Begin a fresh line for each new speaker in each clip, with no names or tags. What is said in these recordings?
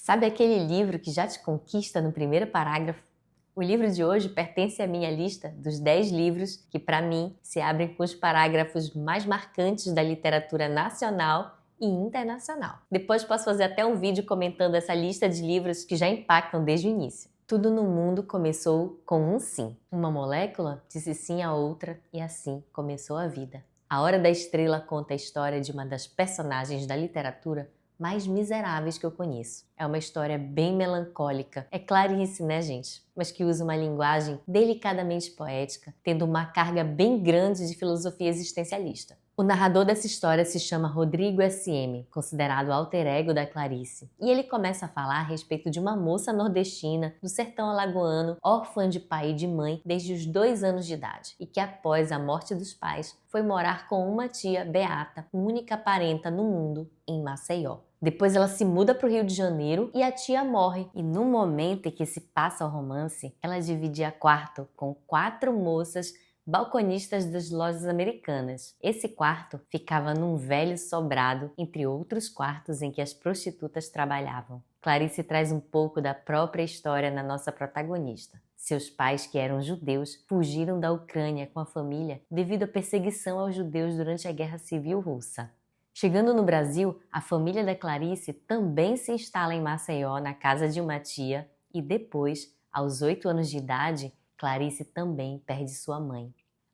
Sabe aquele livro que já te conquista no primeiro parágrafo? O livro de hoje pertence à minha lista dos 10 livros que, para mim, se abrem com os parágrafos mais marcantes da literatura nacional e internacional. Depois posso fazer até um vídeo comentando essa lista de livros que já impactam desde o início. Tudo no mundo começou com um sim. Uma molécula disse sim a outra e assim começou a vida. A Hora da Estrela conta a história de uma das personagens da literatura mais miseráveis que eu conheço. É uma história bem melancólica. É Clarice, né, gente? Mas que usa uma linguagem delicadamente poética, tendo uma carga bem grande de filosofia existencialista. O narrador dessa história se chama Rodrigo S.M., considerado o alter ego da Clarice. E ele começa a falar a respeito de uma moça nordestina do sertão alagoano, órfã de pai e de mãe desde os 2 anos de idade, e que após a morte dos pais foi morar com uma tia, Beata, única parenta no mundo, em Maceió. Depois ela se muda para o Rio de Janeiro e a tia morre. E no momento em que se passa o romance, ela dividia quarto com 4 moças balconistas das lojas americanas. Esse quarto ficava num velho sobrado, entre outros quartos em que as prostitutas trabalhavam. Clarice traz um pouco da própria história na nossa protagonista. Seus pais, que eram judeus, fugiram da Ucrânia com a família devido à perseguição aos judeus durante a Guerra Civil Russa. Chegando no Brasil, a família da Clarice também se instala em Maceió, na casa de uma tia, e depois, aos 8 anos de idade, Clarice também perde sua mãe.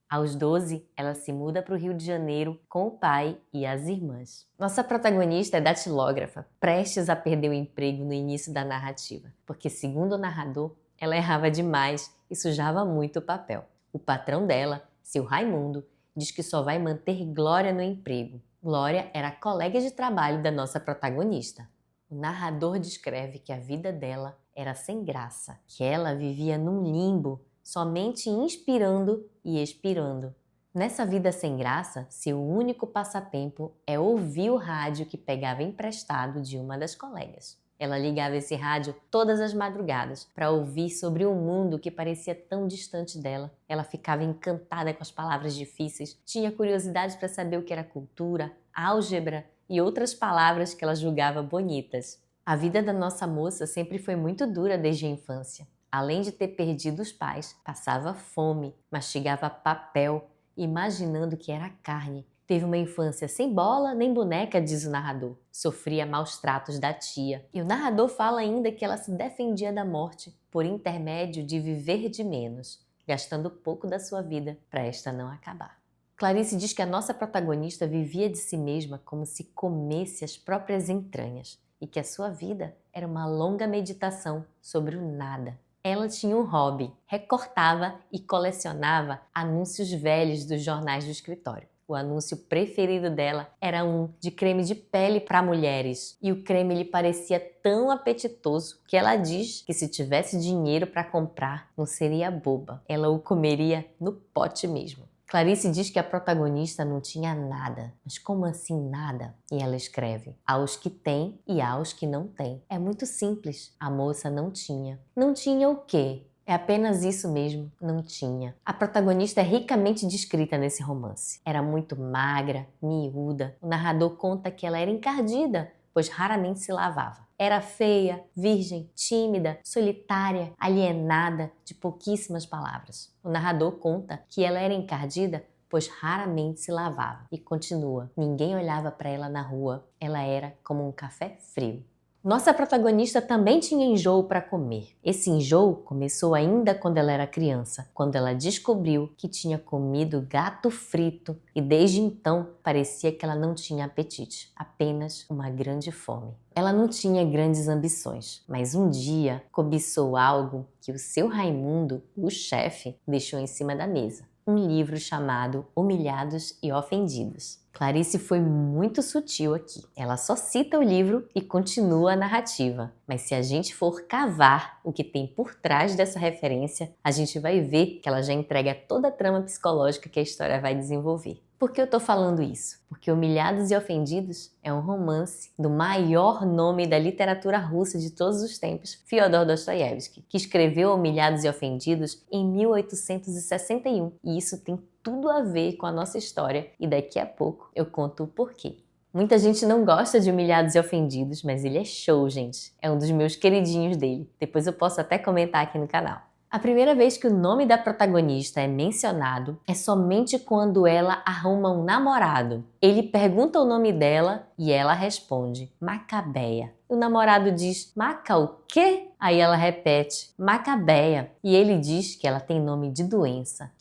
Aos 12, ela se muda para o Rio de Janeiro com o pai e as irmãs. Nossa protagonista é datilógrafa, prestes a perder o emprego no início da narrativa, porque, segundo o narrador, ela errava demais e sujava muito o papel. O patrão dela, seu Raimundo, diz que só vai manter Glória no emprego. Glória era a colega de trabalho da nossa protagonista. O narrador descreve que a vida dela era sem graça, que ela vivia num limbo, somente inspirando e expirando. Nessa vida sem graça, seu único passatempo é ouvir o rádio que pegava emprestado de uma das colegas. Ela ligava esse rádio todas as madrugadas para ouvir sobre um mundo que parecia tão distante dela. Ela ficava encantada com as palavras difíceis, tinha curiosidade para saber o que era cultura, álgebra e outras palavras que ela julgava bonitas. A vida da nossa moça sempre foi muito dura desde a infância. Além de ter perdido os pais, passava fome, mastigava papel, imaginando que era carne. Teve uma infância sem bola nem boneca, diz o narrador. Sofria maus tratos da tia. E o narrador fala ainda que ela se defendia da morte por intermédio de viver de menos, gastando pouco da sua vida para esta não acabar. Clarice diz que a nossa protagonista vivia de si mesma como se comesse as próprias entranhas e que a sua vida era uma longa meditação sobre o nada. Ela tinha um hobby, recortava e colecionava anúncios velhos dos jornais do escritório. O anúncio preferido dela era um de creme de pele para mulheres. E o creme lhe parecia tão apetitoso que ela diz que se tivesse dinheiro para comprar, não seria boba. Ela o comeria no pote mesmo. Clarice diz que a protagonista não tinha nada. Mas como assim nada? E ela escreve: há os que têm e há os que não têm. É muito simples. A moça não tinha. Não tinha o quê? É apenas isso mesmo, não tinha. A protagonista é ricamente descrita nesse romance. Era muito magra, miúda. O narrador conta que ela era encardida, pois raramente se lavava. Era feia, virgem, tímida, solitária, alienada, de pouquíssimas palavras. O narrador conta que ela era encardida, pois raramente se lavava. E continua: ninguém olhava para ela na rua, ela era como um café frio. Nossa protagonista também tinha enjoo para comer. Esse enjoo começou ainda quando ela era criança, quando ela descobriu que tinha comido gato frito e desde então parecia que ela não tinha apetite, apenas uma grande fome. Ela não tinha grandes ambições, mas um dia cobiçou algo que o seu Raimundo, o chefe, deixou em cima da mesa. Um livro chamado Humilhados e Ofendidos. Clarice foi muito sutil aqui. Ela só cita o livro e continua a narrativa. Mas se a gente for cavar o que tem por trás dessa referência, a gente vai ver que ela já entrega toda a trama psicológica que a história vai desenvolver. Por que eu tô falando isso? Porque Humilhados e Ofendidos é um romance do maior nome da literatura russa de todos os tempos, Fyodor Dostoiévski, que escreveu Humilhados e Ofendidos em 1861. E isso tem tudo a ver com a nossa história e daqui a pouco eu conto o porquê. Muita gente não gosta de Humilhados e Ofendidos, mas ele é show, gente. É um dos meus queridinhos dele. Depois eu posso até comentar aqui no canal. A primeira vez que o nome da protagonista é mencionado é somente quando ela arruma um namorado. Ele pergunta o nome dela e ela responde, Macabeia. O namorado diz, Maca o quê? Aí ela repete, Macabeia. E ele diz que ela tem nome de doença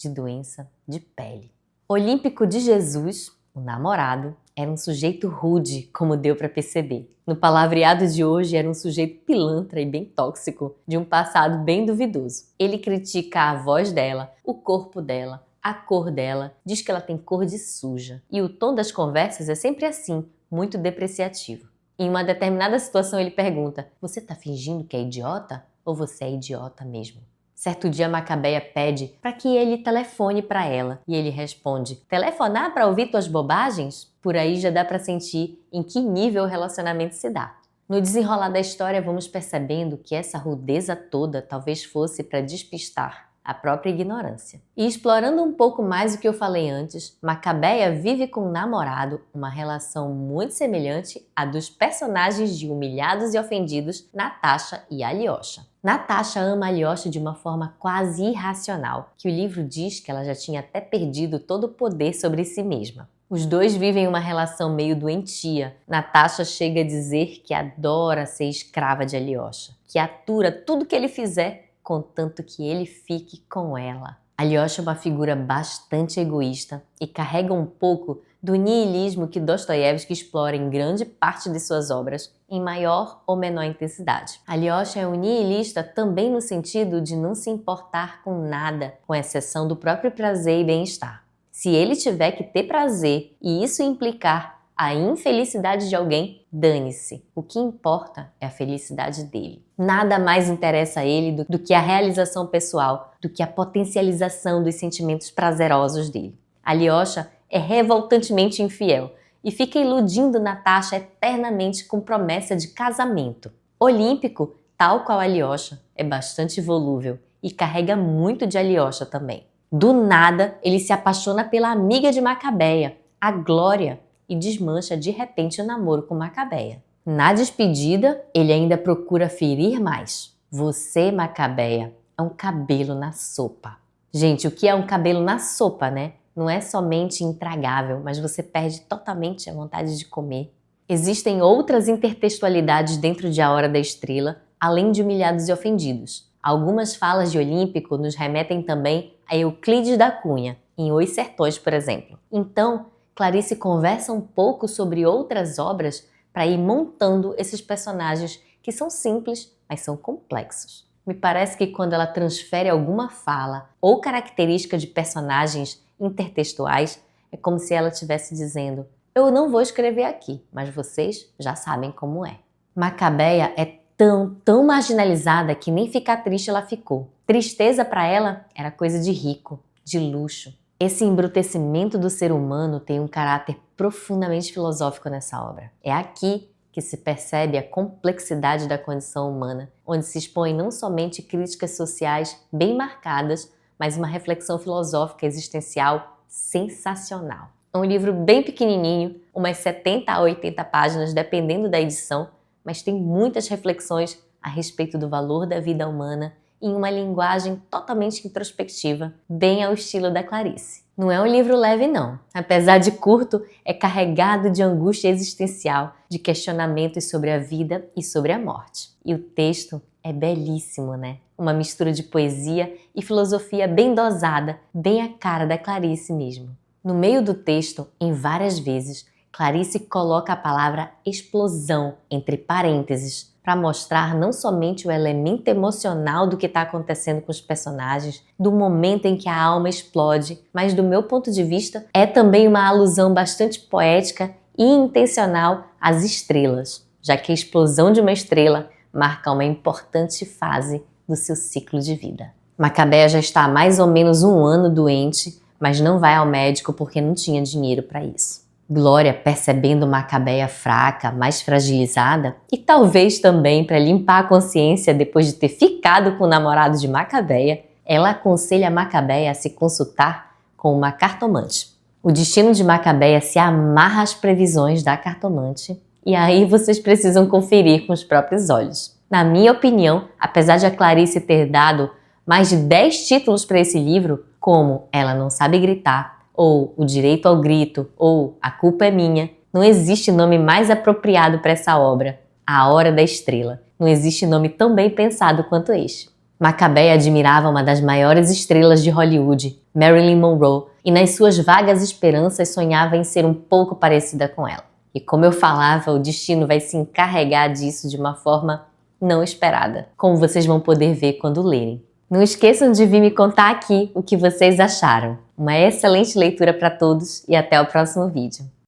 de pele. Olímpico de Jesus, o namorado, era um sujeito rude, como deu para perceber. No palavreado de hoje, era um sujeito pilantra e bem tóxico, de um passado bem duvidoso. Ele critica a voz dela, o corpo dela, a cor dela, diz que ela tem cor de suja. E o tom das conversas é sempre assim, muito depreciativo. Em uma determinada situação ele pergunta, você tá fingindo que é idiota? Ou você é idiota mesmo? Certo dia, Macabeia pede para que ele telefone para ela e ele responde: telefonar para ouvir tuas bobagens? Por aí já dá para sentir em que nível o relacionamento se dá. No desenrolar da história, vamos percebendo que essa rudeza toda talvez fosse para despistar a própria ignorância. E explorando um pouco mais o que eu falei antes, Macabeia vive com um namorado uma relação muito semelhante à dos personagens de Humilhados e Ofendidos, Natasha e Alyosha. Natasha ama Alyosha de uma forma quase irracional, que o livro diz que ela já tinha até perdido todo o poder sobre si mesma. Os dois vivem uma relação meio doentia. Natasha chega a dizer que adora ser escrava de Alyosha, que atura tudo que ele fizer, contanto que ele fique com ela. Alyosha é uma figura bastante egoísta e carrega um pouco do niilismo que Dostoiévski explora em grande parte de suas obras, em maior ou menor intensidade. Alyosha é um nihilista também no sentido de não se importar com nada, com exceção do próprio prazer e bem-estar. Se ele tiver que ter prazer e isso implicar a infelicidade de alguém, dane-se. O que importa é a felicidade dele. Nada mais interessa a ele do que a realização pessoal, do que a potencialização dos sentimentos prazerosos dele. Alyosha é revoltantemente infiel e fica iludindo Natasha eternamente com promessa de casamento. Olímpico, tal qual Alyosha, é bastante volúvel e carrega muito de Alyosha também. Do nada, ele se apaixona pela amiga de Macabeia, a Glória, e desmancha de repente o namoro com Macabeia. Na despedida, ele ainda procura ferir mais. Você, Macabeia, é um cabelo na sopa. Gente, o que é um cabelo na sopa, né? Não é somente intragável, mas você perde totalmente a vontade de comer. Existem outras intertextualidades dentro de A Hora da Estrela, além de Humilhados e Ofendidos. Algumas falas de Olímpico nos remetem também a Euclides da Cunha, em Os Sertões, por exemplo. Então, Clarice conversa um pouco sobre outras obras para ir montando esses personagens que são simples, mas são complexos. Me parece que quando ela transfere alguma fala ou característica de personagens intertextuais, é como se ela estivesse dizendo: eu não vou escrever aqui, mas vocês já sabem como é. Macabeia é tão marginalizada que nem ficar triste ela ficou. Tristeza para ela era coisa de rico, de luxo. Esse embrutecimento do ser humano tem um caráter profundamente filosófico nessa obra. É aqui que se percebe a complexidade da condição humana, onde se expõem não somente críticas sociais bem marcadas, mas uma reflexão filosófica existencial sensacional. É um livro bem pequenininho, umas 70 a 80 páginas, dependendo da edição, mas tem muitas reflexões a respeito do valor da vida humana em uma linguagem totalmente introspectiva, bem ao estilo da Clarice. Não é um livro leve não. Apesar de curto, é carregado de angústia existencial, de questionamentos sobre a vida e sobre a morte. E o texto é belíssimo, né? Uma mistura de poesia e filosofia bem dosada, bem a cara da Clarice mesmo. No meio do texto, em várias vezes, Clarice coloca a palavra explosão entre parênteses para mostrar não somente o elemento emocional do que está acontecendo com os personagens, do momento em que a alma explode, mas do meu ponto de vista é também uma alusão bastante poética e intencional às estrelas, já que a explosão de uma estrela marca uma importante fase do seu ciclo de vida. Macabeia já está há mais ou menos 1 ano doente, mas não vai ao médico porque não tinha dinheiro para isso. Glória, percebendo Macabeia fraca, mais fragilizada, e talvez também para limpar a consciência depois de ter ficado com o namorado de Macabeia, ela aconselha Macabeia a se consultar com uma cartomante. O destino de Macabeia se amarra às previsões da cartomante e aí vocês precisam conferir com os próprios olhos. Na minha opinião, apesar de a Clarice ter dado mais de 10 títulos para esse livro, como Ela Não Sabe Gritar, ou O Direito ao Grito, ou A Culpa é Minha, não existe nome mais apropriado para essa obra, A Hora da Estrela. Não existe nome tão bem pensado quanto este. Macabeia admirava uma das maiores estrelas de Hollywood, Marilyn Monroe, e nas suas vagas esperanças sonhava em ser um pouco parecida com ela. E como eu falava, o destino vai se encarregar disso de uma forma não esperada, como vocês vão poder ver quando lerem. Não esqueçam de vir me contar aqui o que vocês acharam. Uma excelente leitura para todos e até o próximo vídeo.